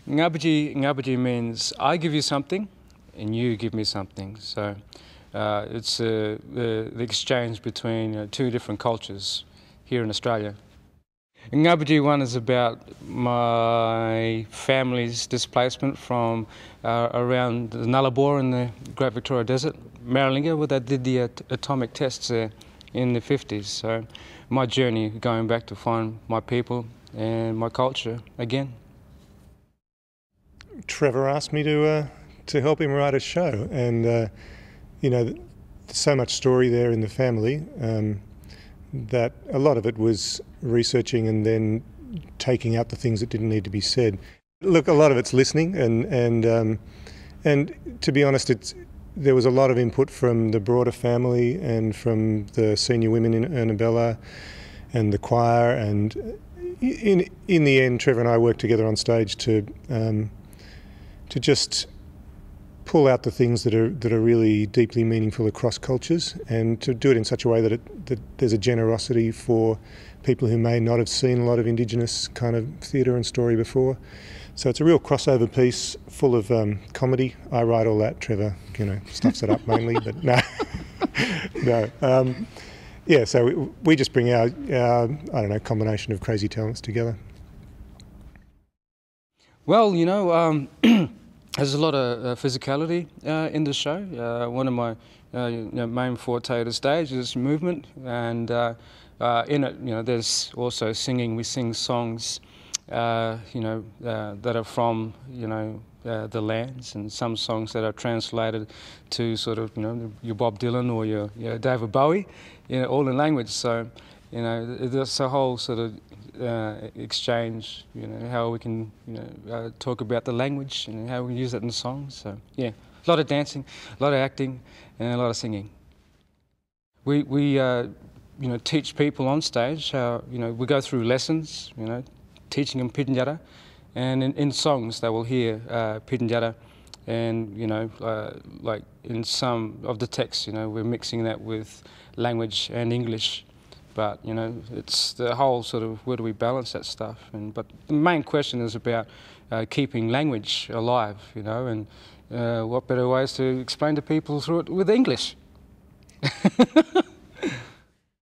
Ngapartji Ngapartji means I give you something and you give me something. So it's the exchange between two different cultures here in Australia. Ngapartji one is about my family's displacement from around the Nullarbor in the Great Victoria Desert, Maralinga, where they did the atomic tests there in the 50s. So my journey going back to find my people and my culture again. Trevor asked me to help him write a show, and you know, there's so much story there in the family that a lot of it was researching and then taking out the things that didn't need to be said. Look, a lot of it's listening, and to be honest, there was a lot of input from the broader family and from the senior women in Ernabella and the choir, and in the end, Trevor and I worked together on stage to just pull out the things that are really deeply meaningful across cultures, and to do it in such a way that there's a generosity for people who may not have seen a lot of Indigenous kind of theatre and story before. So it's a real crossover piece full of comedy. I write all that, Trevor, you know, stuffs it up mainly, but no, no. Yeah, so we just bring our I don't know, combination of crazy talents together. Well, you know, there's a lot of physicality in the show. One of my main forte of the stage is movement, and in it, you know, there's also singing. We sing songs, you know, that are from, you know, the lands, and some songs that are translated to sort of, you know, your Bob Dylan or your David Bowie, you know, all in language. So, you know, there's a whole sort of exchange, you know, how we can, you know, talk about the language and how we can use it in songs. So yeah, a lot of dancing, a lot of acting, and a lot of singing. We you know, teach people on stage how, you know, we go through lessons, you know, teaching them Pitjantjatjara, and in songs they will hear Pitjantjatjara, and you know, like in some of the texts, you know, we're mixing that with language and English. But, you know, it's the whole sort of, where do we balance that stuff? But the main question is about keeping language alive, you know, and what better ways to explain to people through it with English.